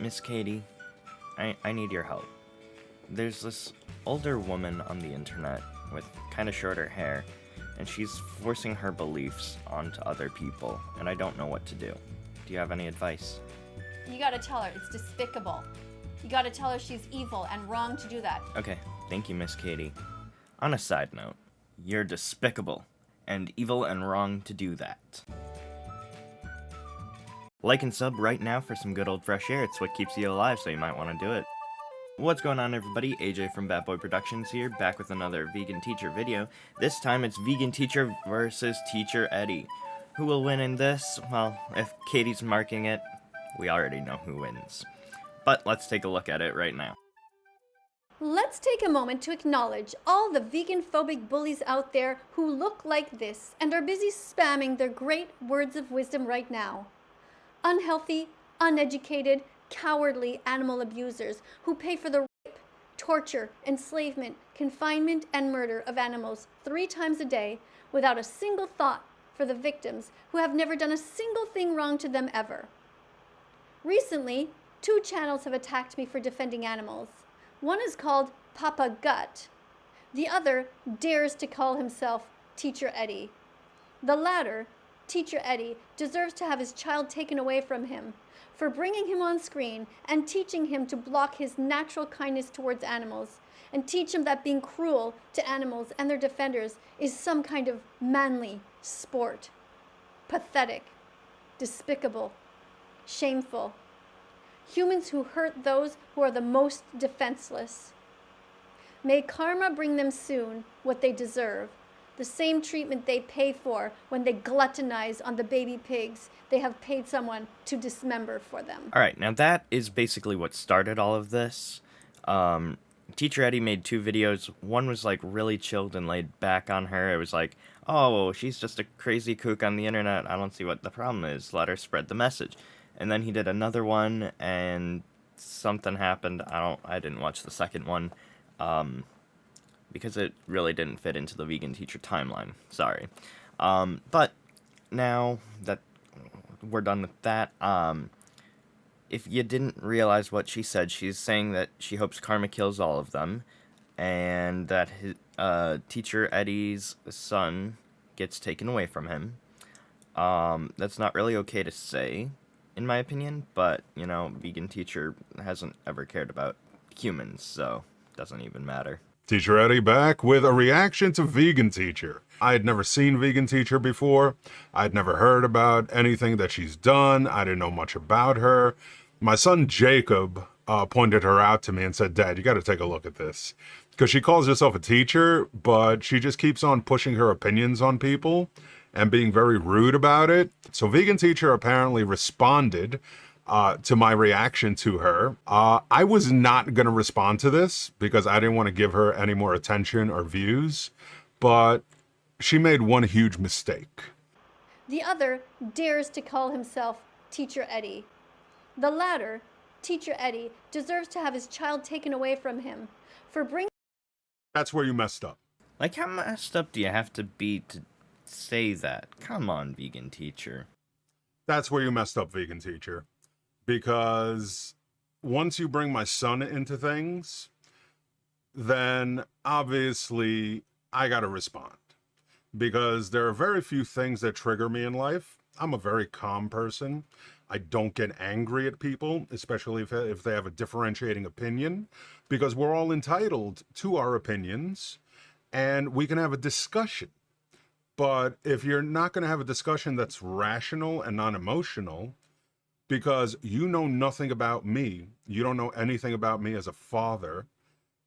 Miss Katie, I need your help. There's this older woman on the internet with kind of shorter hair, and she's forcing her beliefs onto other people, and I don't know what to do. Do you have any advice? You gotta tell her it's despicable. You gotta tell her she's evil and wrong to do that. Okay, thank you, Miss Katie. On a side note, you're despicable, and evil and wrong to do that. Like and sub right now for some good old fresh air. It's what keeps you alive, so you might want to do it. What's going on, everybody? AJ from Bad Boy Productions here, back with another vegan teacher video. This time it's vegan teacher versus teacher Eddie. Who will win in this? Well, if Katie's marking it, we already know who wins. But let's take a look at it right now. Let's take a moment to acknowledge all the vegan-phobic bullies out there who look like this and are busy spamming their great words of wisdom right now. Unhealthy, uneducated, cowardly animal abusers who pay for the rape, torture, enslavement, confinement, and murder of animals 3 times a day without a single thought for the victims who have never done a single thing wrong to them ever. Recently, 2 channels have attacked me for defending animals. One is called Papa Gut. The other dares to call himself Teacher Eddie. The latter, Teacher Eddie, deserves to have his child taken away from him for bringing him on screen and teaching him to block his natural kindness towards animals and teach him that being cruel to animals and their defenders is some kind of manly sport. Pathetic, despicable, shameful. Humans who hurt those who are the most defenseless. May karma bring them soon what they deserve, the same treatment they pay for when they gluttonize on the baby pigs they have paid someone to dismember for them. Alright, now that is basically what started all of this. Teacher Eddie made 2 videos. One was like really chilled and laid back on her. It was like, oh, she's just a crazy kook on the internet. I don't see what the problem is. Let her spread the message. And then he did another one, and something happened. I didn't watch the second one, because it really didn't fit into the vegan teacher timeline. Sorry. But now that we're done with that, if you didn't realize what she said, she's saying that she hopes karma kills all of them, and that his, Teacher Eddie's son gets taken away from him. That's not really okay to say, in my opinion, but, you know, vegan teacher hasn't ever cared about humans, so it doesn't even matter. Teacher Eddie back with a reaction to Vegan Teacher. I had never seen Vegan Teacher before. I'd never heard about anything that she's done. I didn't know much about her. My son Jacob pointed her out to me and said, Dad, you got to take a look at this. Because she calls herself a teacher, but she just keeps on pushing her opinions on people and being very rude about it. So Vegan Teacher apparently responded to my reaction to her. I was not going to respond to this because I didn't want to give her any more attention or views, but she made one huge mistake. The other dares to call himself Teacher Eddie. The latter, Teacher Eddie, deserves to have his child taken away from him for bringing... That's where you messed up. Like, how messed up do you have to be to say that? Come on, vegan teacher. That's where you messed up, Vegan Teacher. Because once you bring my son into things, then obviously I got to respond. Because there are very few things that trigger me in life. I'm a very calm person. I don't get angry at people, especially if they have a differentiating opinion, because we're all entitled to our opinions and we can have a discussion. But if you're not going to have a discussion that's rational and non-emotional, because you know nothing about me, you don't know anything about me as a father,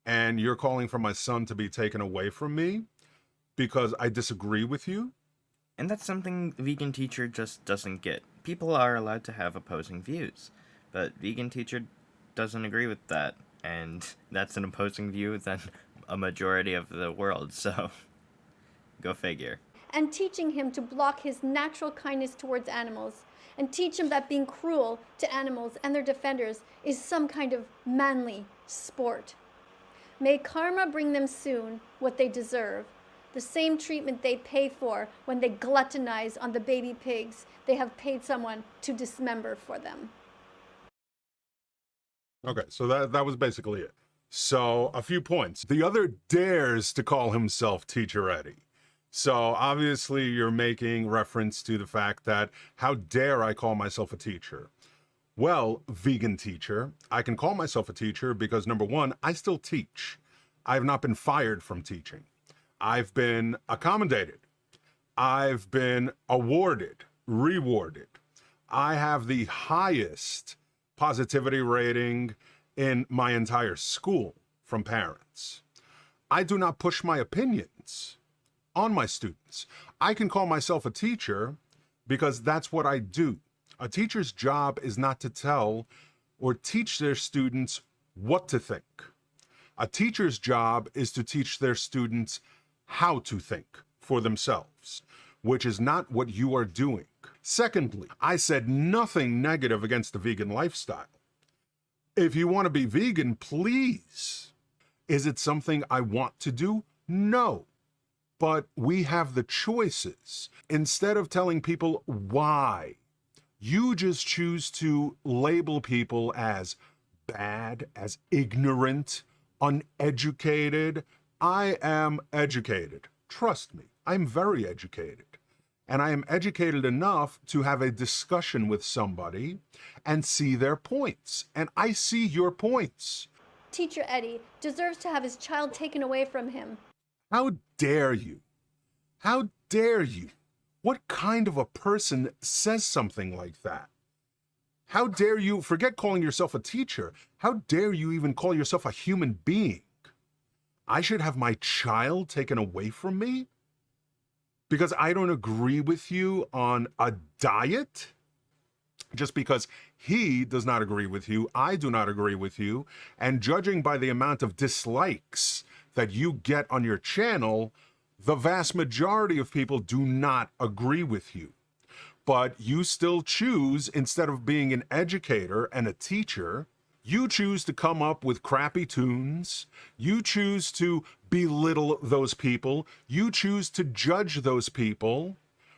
and you're calling for my son to be taken away from me because I disagree with you. And that's something vegan teacher just doesn't get. People are allowed to have opposing views, but vegan teacher doesn't agree with that, and that's an opposing view than a majority of the world, so go figure. And teaching him to block his natural kindness towards animals and teach him that being cruel to animals and their defenders is some kind of manly sport. May karma bring them soon what they deserve, the same treatment they pay for when they gluttonize on the baby pigs they have paid someone to dismember for them. Okay, so that was basically it. So a few points. The other dares to call himself Teacher Eddie. So obviously you're making reference to the fact that how dare I call myself a teacher? Well, vegan teacher, I can call myself a teacher because number one, I still teach. I have not been fired from teaching. I've been accommodated. I've been awarded, rewarded. I have the highest positivity rating in my entire school from parents. I do not push my opinions on my students. I can call myself a teacher because that's what I do. A teacher's job is not to tell or teach their students what to think. A teacher's job is to teach their students how to think for themselves, which is not what you are doing. Secondly, I said nothing negative against the vegan lifestyle. If you want to be vegan, please. Is it something I want to do? No. But we have the choices. Instead of telling people why, you just choose to label people as bad, as ignorant, uneducated. I am educated. Trust me, I'm very educated. And I am educated enough to have a discussion with somebody and see their points. And I see your points. Teacher Eddie deserves to have his child taken away from him. How dare you? How dare you? What kind of a person says something like that? How dare you, forget calling yourself a teacher, how dare you even call yourself a human being? I should have my child taken away from me? Because I don't agree with you on a diet? Just because he does not agree with you, I do not agree with you, and judging by the amount of dislikes that you get on your channel, the vast majority of people do not agree with you. But you still choose, instead of being an educator and a teacher, you choose to come up with crappy tunes. You choose to belittle those people. You choose to judge those people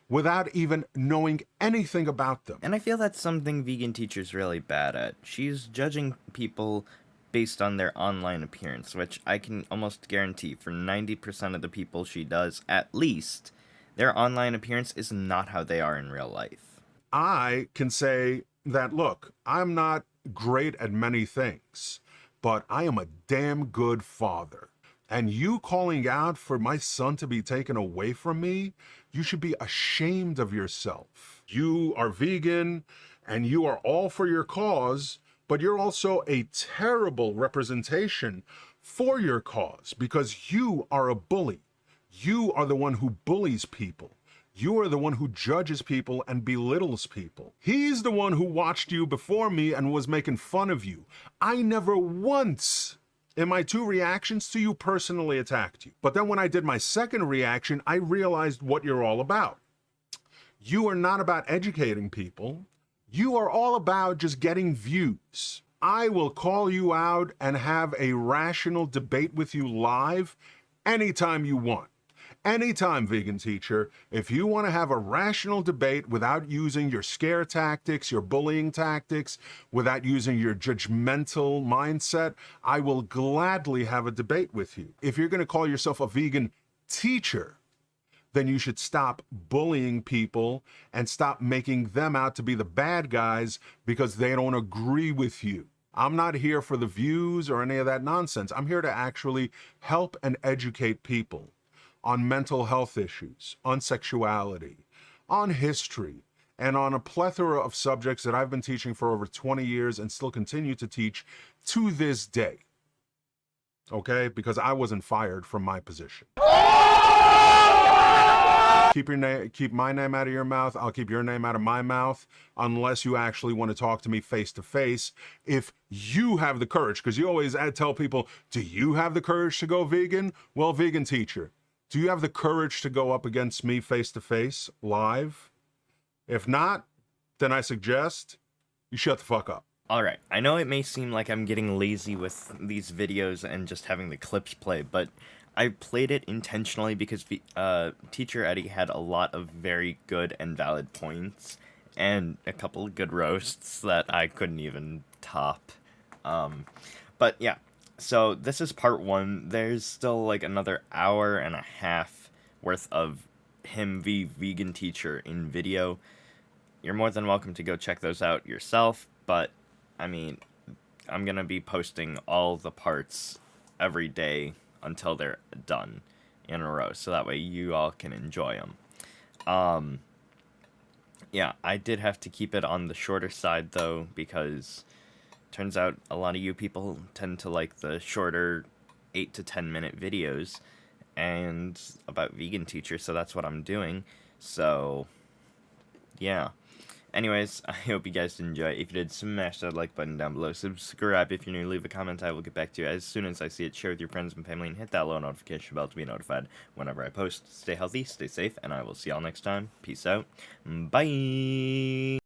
without even knowing anything about them. And I feel that's something vegan teacher's really bad at. She's judging people based on their online appearance, which I can almost guarantee for 90% of the people she does, at least, their online appearance is not how they are in real life. I can say that, look, I'm not great at many things, but I am a damn good father. And you calling out for my son to be taken away from me, you should be ashamed of yourself. You are vegan and you are all for your cause, but you're also a terrible representation for your cause because you are a bully. You are the one who bullies people. You are the one who judges people and belittles people. He's the one who watched you before me and was making fun of you. I never once in my 2 reactions to you personally attacked you. But then when I did my second reaction, I realized what you're all about. You are not about educating people. You are all about just getting views. I will call you out and have a rational debate with you live anytime you want. Anytime, vegan teacher, if you want to have a rational debate without using your scare tactics, your bullying tactics, without using your judgmental mindset, I will gladly have a debate with you. If you're going to call yourself a vegan teacher, then you should stop bullying people and stop making them out to be the bad guys because they don't agree with you. I'm not here for the views or any of that nonsense. I'm here to actually help and educate people on mental health issues, on sexuality, on history, and on a plethora of subjects that I've been teaching for over 20 years and still continue to teach to this day. Okay? Because I wasn't fired from my position. Keep my name out of your mouth. I'll keep your name out of my mouth unless you actually want to talk to me face to face. If you have the courage, because you always tell people, do you have the courage to go vegan? Well, vegan teacher, do you have the courage to go up against me face to face, live? If not, then I suggest you shut the fuck up. Alright, I know it may seem like I'm getting lazy with these videos and just having the clips play, but I played it intentionally because Teacher Eddie had a lot of very good and valid points, and a couple of good roasts that I couldn't even top. But yeah, so this is part one. There's still like another hour and a half worth of him v vegan teacher in video. You're more than welcome to go check those out yourself, but I mean, I'm gonna be posting all the parts every day until they're done in a row, so that way you all can enjoy them. Yeah, I did have to keep it on the shorter side though, because turns out a lot of you people tend to like the shorter 8 to 10 minute videos and about vegan teacher, so that's what I'm doing. So yeah. Anyways, I hope you guys did enjoy. If you did, smash that like button down below. Subscribe if you're new. Leave a comment. I will get back to you as soon as I see it. Share with your friends and family, and hit that little notification bell to be notified whenever I post. Stay healthy, stay safe, and I will see y'all next time. Peace out. Bye.